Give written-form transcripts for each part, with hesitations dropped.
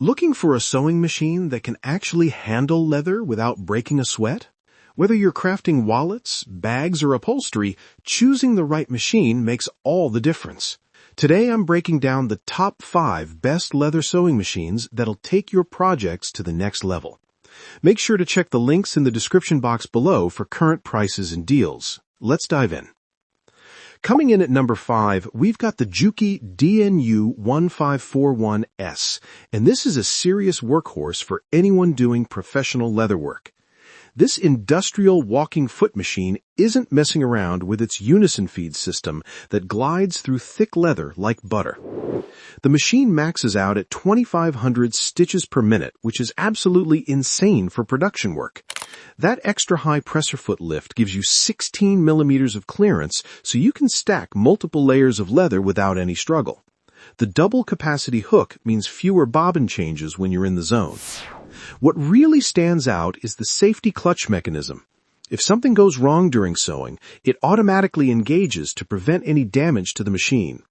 Looking for a sewing machine that can actually handle leather without breaking a sweat? Whether you're crafting wallets, bags, or upholstery, choosing the right machine makes all the difference. Today I'm breaking down the top 5 best leather sewing machines that'll take your projects to the next level. Make sure to check the links in the description box below for current prices and deals. Let's dive in. Coming in at number 5, we've got the JUKI DNU 1541S, and this is a serious workhorse for anyone doing professional leatherwork. This industrial walking foot machine isn't messing around with its unison feed system that glides through thick leather like butter. The machine maxes out at 2,500 stitches per minute, which is absolutely insane for production work. That extra high presser foot lift gives you 16 millimeters of clearance, so you can stack multiple layers of leather without any struggle. The double capacity hook means fewer bobbin changes when you're in the zone. What really stands out is the safety clutch mechanism. If something goes wrong during sewing, it automatically engages to prevent any damage to the machine.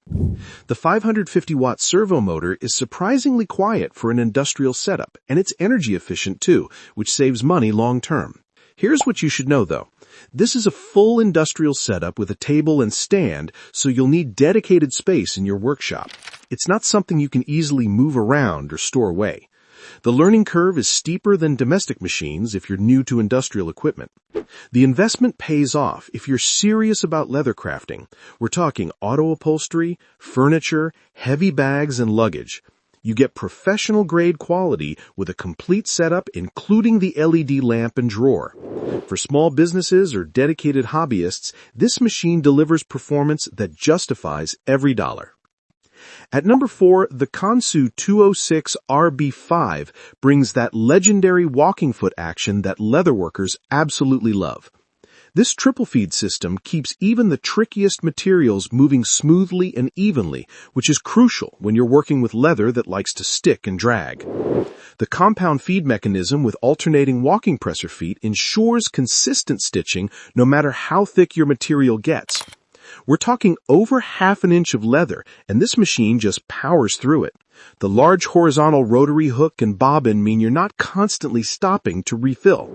The 550-watt servo motor is surprisingly quiet for an industrial setup, and it's energy efficient too, which saves money long term. Here's what you should know though. This is a full industrial setup with a table and stand, so you'll need dedicated space in your workshop. It's not something you can easily move around or store away. The learning curve is steeper than domestic machines if you're new to industrial equipment. The investment pays off if you're serious about leather crafting. We're talking auto upholstery, furniture, heavy bags, and luggage. You get professional-grade quality with a complete setup, including the LED lamp and drawer. For small businesses or dedicated hobbyists, this machine delivers performance that justifies every dollar. At number 4, the Consew 206 RB5 brings that legendary walking foot action that leatherworkers absolutely love. This triple feed system keeps even the trickiest materials moving smoothly and evenly, which is crucial when you're working with leather that likes to stick and drag. The compound feed mechanism with alternating walking presser feet ensures consistent stitching no matter how thick your material gets. We're talking over half an inch of leather, and this machine just powers through it. The large horizontal rotary hook and bobbin mean you're not constantly stopping to refill.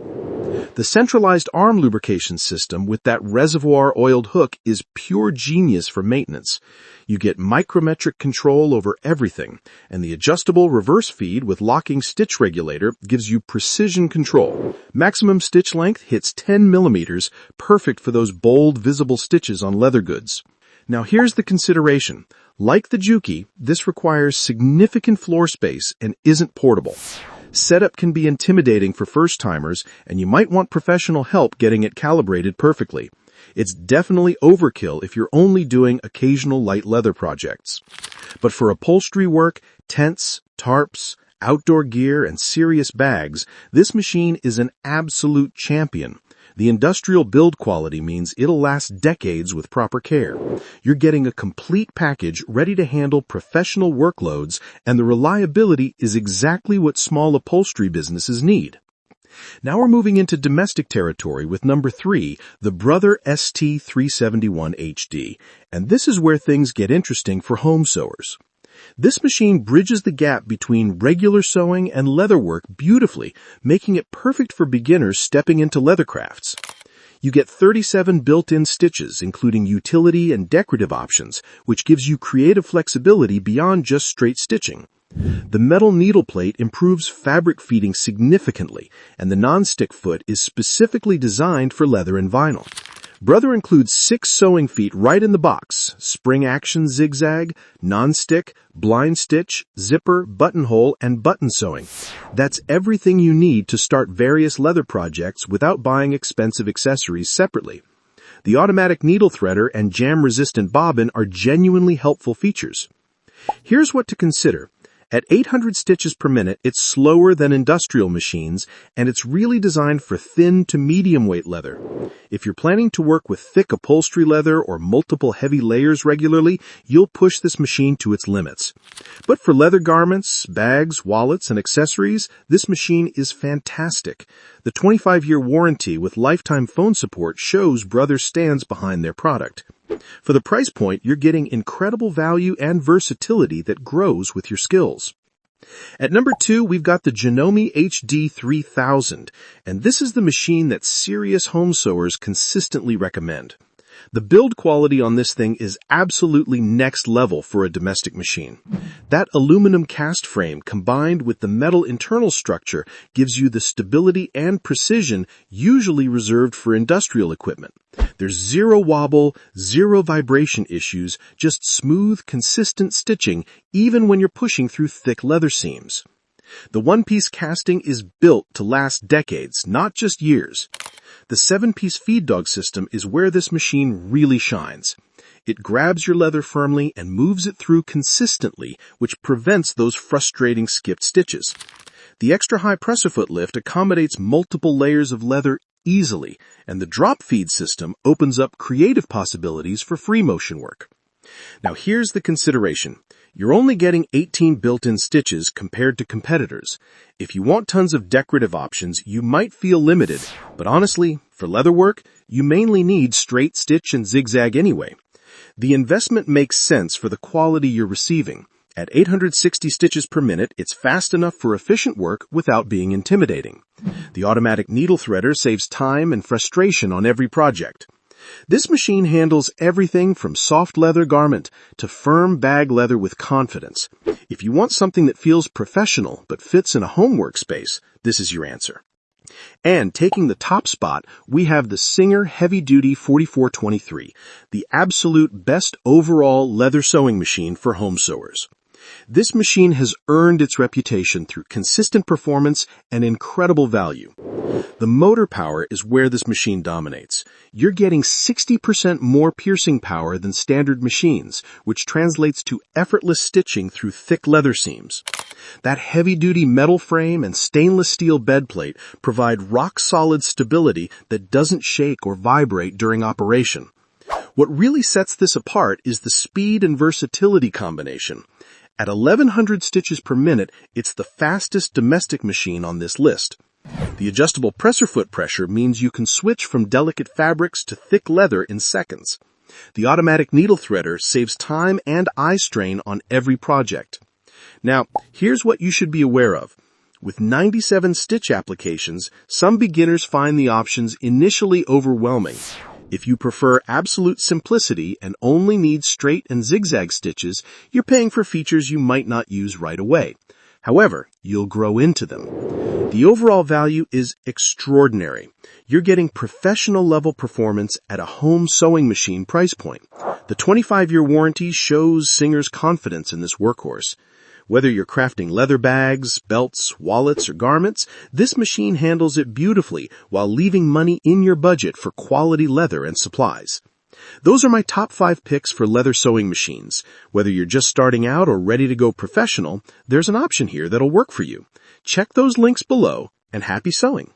The centralized arm lubrication system with that reservoir-oiled hook is pure genius for maintenance. You get micrometric control over everything, and the adjustable reverse feed with locking stitch regulator gives you precision control. Maximum stitch length hits 10 millimeters, perfect for those bold, visible stitches on leather goods. Now here's the consideration. Like the JUKI, this requires significant floor space and isn't portable. Setup can be intimidating for first-timers, and you might want professional help getting it calibrated perfectly. It's definitely overkill if you're only doing occasional light leather projects. But for upholstery work, tents, tarps, outdoor gear, and serious bags, this machine is an absolute champion. The industrial build quality means it'll last decades with proper care. You're getting a complete package ready to handle professional workloads, and the reliability is exactly what small upholstery businesses need. Now we're moving into domestic territory with number 3, the Brother ST371HD, and this is where things get interesting for home sewers. This machine bridges the gap between regular sewing and leatherwork beautifully, making it perfect for beginners stepping into leather crafts. You get 37 built-in stitches, including utility and decorative options, which gives you creative flexibility beyond just straight stitching. The metal needle plate improves fabric feeding significantly, and the non-stick foot is specifically designed for leather and vinyl. Brother includes 6 sewing feet right in the box: spring action zigzag, non-stick, blind stitch, zipper, buttonhole, and button sewing. That's everything you need to start various leather projects without buying expensive accessories separately. The automatic needle threader and jam-resistant bobbin are genuinely helpful features. Here's what to consider. At 800 stitches per minute, it's slower than industrial machines, and it's really designed for thin to medium weight leather. If you're planning to work with thick upholstery leather or multiple heavy layers regularly, you'll push this machine to its limits. But for leather garments, bags, wallets, and accessories, this machine is fantastic. The 25-year warranty with lifetime phone support shows Brother stands behind their product. For the price point, you're getting incredible value and versatility that grows with your skills. At number 2, we've got the Janome HD 3000, and this is the machine that serious home sewers consistently recommend. The build quality on this thing is absolutely next level for a domestic machine. That aluminum cast frame combined with the metal internal structure gives you the stability and precision usually reserved for industrial equipment. There's zero wobble, zero vibration issues, just smooth, consistent stitching even when you're pushing through thick leather seams. The one-piece casting is built to last decades, not just years. The 7-piece feed dog system is where this machine really shines. It grabs your leather firmly and moves it through consistently, which prevents those frustrating skipped stitches. The extra high presser-foot lift accommodates multiple layers of leather easily, and the drop feed system opens up creative possibilities for free motion work. Now here's the consideration. You're only getting 18 built-in stitches compared to competitors. If you want tons of decorative options, you might feel limited, but honestly, for leatherwork, you mainly need straight stitch and zigzag anyway. The investment makes sense for the quality you're receiving. At 860 stitches per minute, it's fast enough for efficient work without being intimidating. The automatic needle threader saves time and frustration on every project. This machine handles everything from soft leather garment to firm bag leather with confidence. If you want something that feels professional but fits in a home workspace, this is your answer. And taking the top spot, we have the Singer Heavy Duty 4423, the absolute best overall leather sewing machine for home sewers. This machine has earned its reputation through consistent performance and incredible value. The motor power is where this machine dominates. You're getting 60% more piercing power than standard machines, which translates to effortless stitching through thick leather seams. That heavy-duty metal frame and stainless steel bed plate provide rock-solid stability that doesn't shake or vibrate during operation. What really sets this apart is the speed and versatility combination. At 1100 stitches per minute, it's the fastest domestic machine on this list. The adjustable presser foot pressure means you can switch from delicate fabrics to thick leather in seconds. The automatic needle threader saves time and eye strain on every project. Now, here's what you should be aware of. With 97 stitch applications, some beginners find the options initially overwhelming. If you prefer absolute simplicity and only need straight and zigzag stitches, you're paying for features you might not use right away. However, you'll grow into them. The overall value is extraordinary. You're getting professional-level performance at a home sewing machine price point. The 25-year warranty shows Singer's confidence in this workhorse. Whether you're crafting leather bags, belts, wallets, or garments, this machine handles it beautifully while leaving money in your budget for quality leather and supplies. Those are my top 5 picks for leather sewing machines. Whether you're just starting out or ready to go professional, there's an option here that'll work for you. Check those links below, and happy sewing!